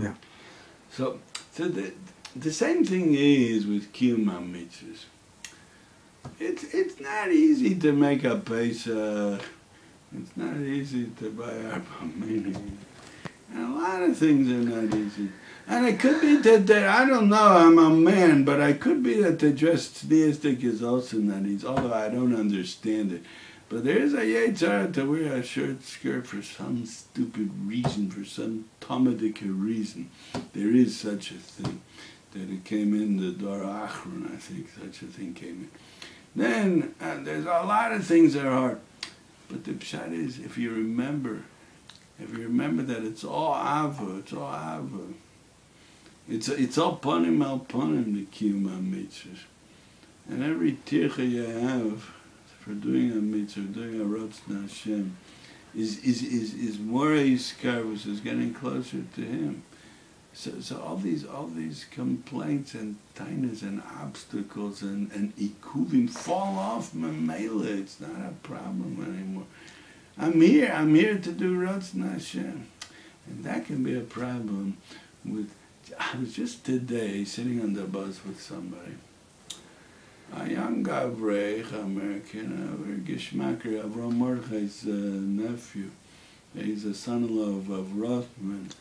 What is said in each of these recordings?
Yeah. So the same thing is with Kiyum HaMitzvahs. It's not easy to make a Pesach. It's not easy to buy Arba Minim. And a lot of things are not easy. And it could be that I don't know, I'm a man, but it could be that the dress tzniistic is also not easy, although I don't understand it. But there is a Yetzirah to wear a short skirt for some stupid reason, for some Talmudic reason. There is such a thing. That it came in the Dor Achron, I think such a thing came in. Then there's a lot of things that are hard. But the pshat is, if you remember that it's all Ava, it's all Ava. It's all Panim al Panim, the Kiyum HaMitzvahs. And every tircha you have for doing a mitzvah, doing a Ratzon Hashem, is more Yiskarvus, is getting closer to Him. So all these complaints and tainas and obstacles and ikuvim fall off Mamela. It's not a problem anymore. I'm here to do Ratzon Hashem. And that can be a problem with, I was just today sitting on the bus with somebody. A young Avrech, American, Geshmaker, Avram Mordechai's nephew. He's a son-in-law of Rothman.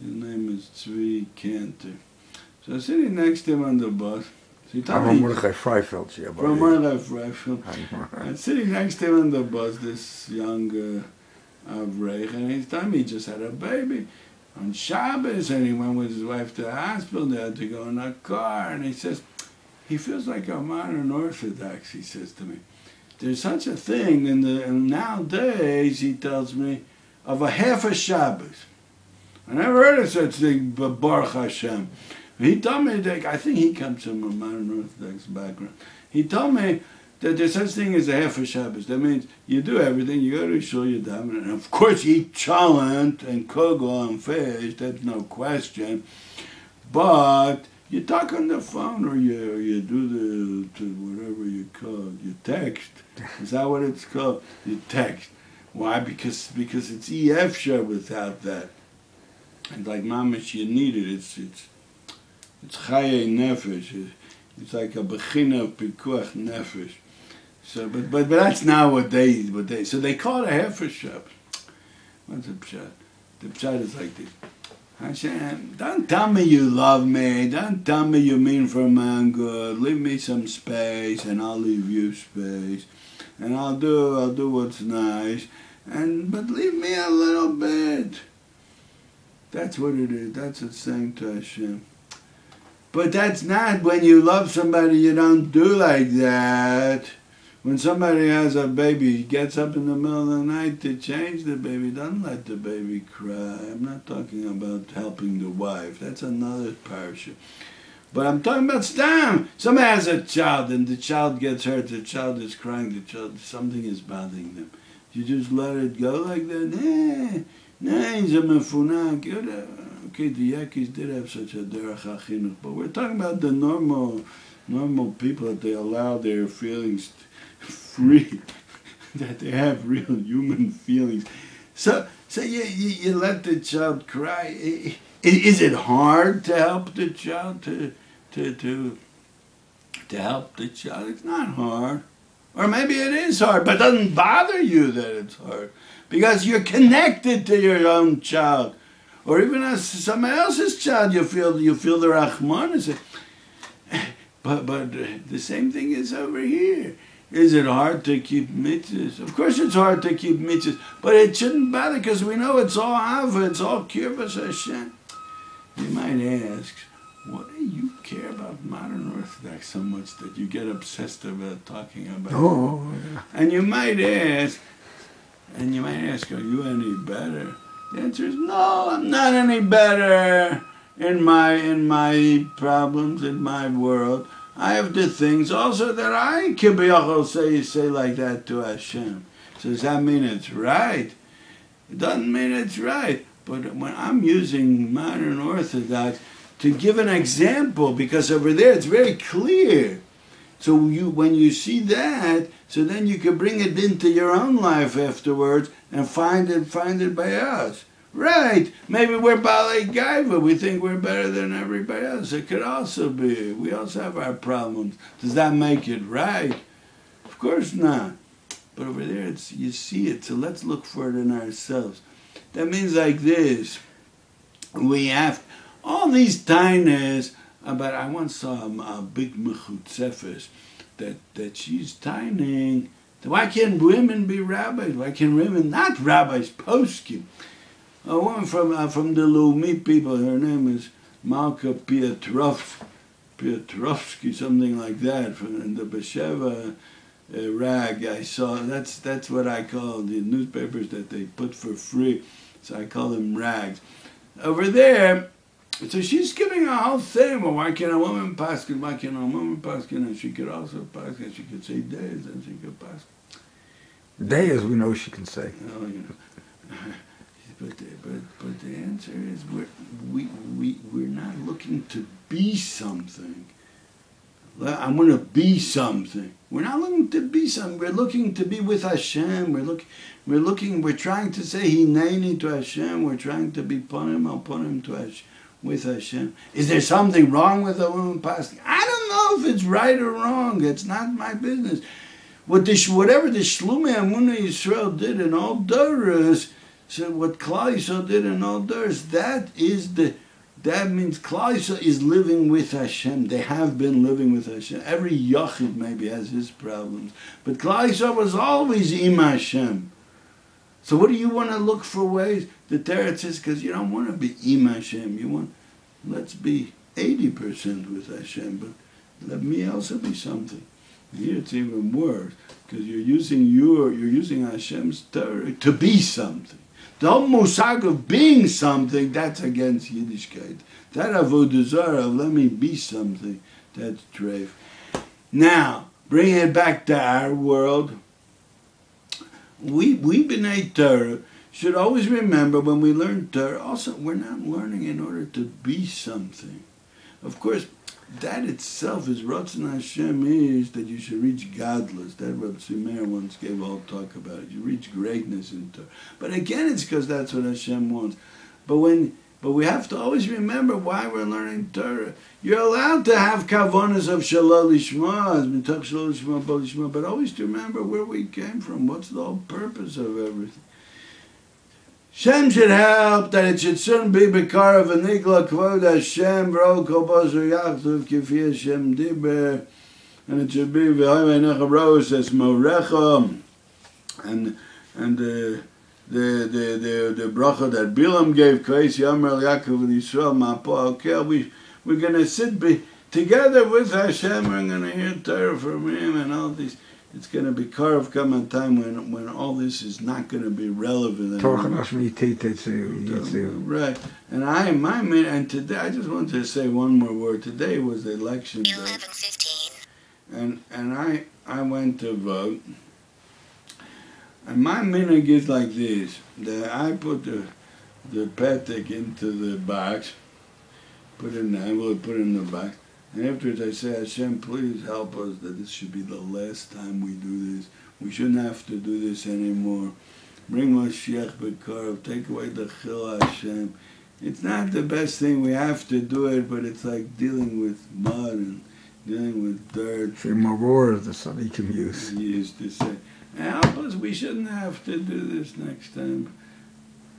His name is Tzvi Cantor. So I was sitting next to him on the bus. So he told me... Mordechai Freifeld, yeah. From Mordechai Freifeld. And sitting next to him on the bus, this young Avrech, and he's telling me he just had a baby on Shabbos, and he went with his wife to the hospital. They had to go in a car, and he says, he feels like a modern Orthodox, he says to me. There's such a thing, and nowadays, he tells me, of a half a Shabbos. I never heard of such thing, but Baruch Hashem. He told me that, I think he comes from a modern Orthodox background. He told me that there's such thing as a half a Shabbos. That means you do everything, you go to shul, you daven, and of course you eat chalent and kugel and fish, that's no question. But you talk on the phone, or you do whatever you call it, you text. Is that what it's called? You text. Why? Because it's EFSHA without that. And like mamash, you need it. It's chaye nefesh. It's like a bechina of pikuach nefesh. So, but that's not what they. So they call it a hefer shop. What's the pshat? The pshat is like this. Hashem, don't tell me you love me. Don't tell me you mean for my good. Leave me some space, and I'll leave you space, and I'll do what's nice. But leave me a little bit. That's what it is. That's it's saying to Hashem. But that's not when you love somebody, you don't do like that. When somebody has a baby, he gets up in the middle of the night to change the baby. Don't let the baby cry. I'm not talking about helping the wife. That's another parsha. But I'm talking about stam. Somebody has a child and the child gets hurt. The child is crying. Something is bothering them. You just let it go like that? Nah, he's a mefunak. Okay, the Yankees did have such a derech hachinuch, but we're talking about the normal people, that they allow their feelings free, that they have real human feelings. So you let the child cry. Is it hard to help the child to help the child? It's not hard. Or maybe it is hard, but it doesn't bother you that it's hard. Because you're connected to your own child. Or even as somebody else's child, you feel the Rahman. But the same thing is over here. Is it hard to keep mitzvahs? Of course it's hard to keep mitzvahs, but it shouldn't bother because we know it's all Ava, it's all Kirvas Hashem. You might ask, what do you care about modern Orthodox so much that you get obsessed about talking about it? And you might ask, are you any better? The answer is no, I'm not any better in my problems, in my world. I have the things also that I can say like that to Hashem. So does that mean it's right? It doesn't mean it's right. But when I'm using modern Orthodox to give an example, because over there it's very clear. So when you see that, so then you can bring it into your own life afterwards and find it by us. Right. Maybe we're Balei Gaiva. We think we're better than everybody else. It could also be. We also have our problems. Does that make it right? Of course not. But over there, you see it. So let's look for it in ourselves. That means like this. We have all these tainas about. I once saw a big mechutzefes that she's taining. Why can't women be rabbis? Why can women not rabbis? Poskim. A woman from the Lumi people. Her name is Malka Piotrovsky, something like that, from the Besheva rag. I saw. That's what I call the newspapers that they put for free. So I call them rags. Over there, so she's giving a whole thing. Well, why can't a woman paskin? Why can't a woman paskin? And she could also paskin. She could say days, and she could paskin. Days we know she can say. Oh, you know. But the answer is we're not looking to be something. I'm going to be something. We're not looking to be something. We're looking to be with Hashem. We're trying to say Hineni to Hashem. We're trying to be Ponim to Hashem, with Hashem. Is there something wrong with a woman passing? I don't know if it's right or wrong. It's not my business. Whatever the Shlumei Amunah Yisrael did in all Doros, so what Klal Yisrael did in all Doros, that means Klal Yisrael is living with Hashem. They have been living with Hashem. Every Yachid maybe has his problems. But Klal Yisrael was always Im Hashem. So what do you want to look for ways? The Teretz says, because you don't want to be Im Hashem. You want, let's be 80% with Hashem, but let me also be something. Here it's even worse, because you're using Hashem's Torah to be something. The whole musag of being something, that's against Yiddishkeit. That avodah zarah, let me be something, that's treif. Now, bring it back to our world. We B'nai Torah should always remember when we learn Torah, also we're not learning in order to be something. Of course, that itself is Ratzon Hashem is that you should reach godless. That Rabbi Simeir once gave all talk about it. You reach greatness in Torah. But again, it's because that's what Hashem wants. But we have to always remember why we're learning Torah. You're allowed to have kavanas of shalal lishma, mitoch shalal lishma, bo lishma, but always to remember where we came from. What's the whole purpose of everything? Shem should help that it should soon be Bekara v'nigla kvod Hashem v'ro kol basar yachtuv kifi Hashem diber, and it should be v'hoy v'necha rose es morecha, and the bracha that Bilam gave Kais Yamar Yaakov and Yisrael Ma'po Akel. We're going to sit together with Hashem. We're going to hear Torah from Him and all these. It's going to be carved come a time when all this is not going to be relevant anymore. Right. And today I just wanted to say one more word. Today was the election day. 11:15. And I went to vote. And my minhag is like this. That I put the patek into the box, put it in the envelope, put it in the box. And afterwards I say, Hashem, please help us that this should be the last time we do this. We shouldn't have to do this anymore. Bring Mashiach B'Karov, take away the Chil Hashem. It's not the best thing, we have to do it, but it's like dealing with mud and dealing with dirt. Say maror is the something you can use. He used to say. And help us, we shouldn't have to do this next time.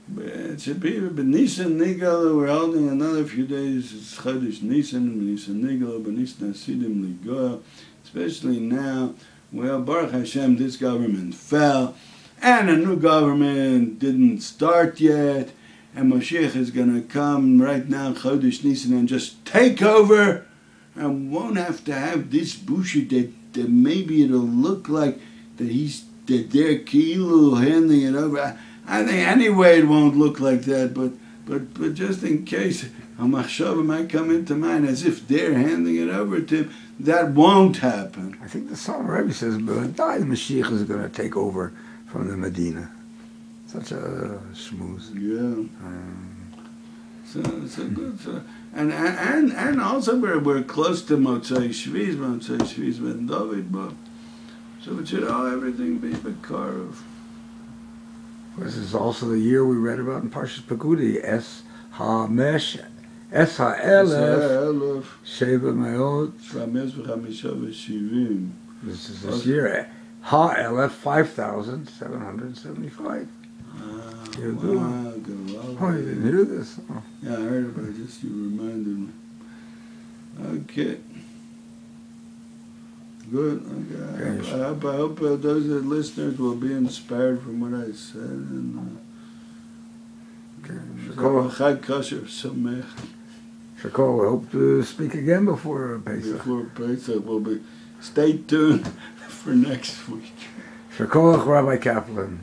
But it should be B'Nisan Nigala, we're holding another few days, it's Chodesh Nisan, B'Nisan Nigala, B'Nisan Hasidim Ligoa, especially now, well, Baruch Hashem, this government fell, and a new government didn't start yet, and Moshiach is going to come right now, Chodesh Nisan, and just take over, and won't have to have this bullshit that maybe it'll look like that they're Kilu handing it over. I think anyway it won't look like that, but just in case a machshava might come into mind as if they're handing it over to him, that won't happen. I think the Psalm Rebbe says, but the Mashiach is going to take over from the Medina. Such a schmooze. Yeah. So good. So, and also we're close to Motzei Shviz Ben David, but so it should all everything be Bekarov. This is also the year we read about in Parshas Pekudi. Es ha'elef sheva me'ot. This is this year. Ha'elef 5,775. You do? Oh, you didn't hear this? Oh. Yeah, I heard about it. Just you reminded me. Okay. Good. Okay. I hope those listeners will be inspired from what I said. And Chag Kosher Samech. Shakol, we hope to speak again before Pesach. Before Pesach, we'll be. Stay tuned for next week. Shakol, Rabbi Kaplan.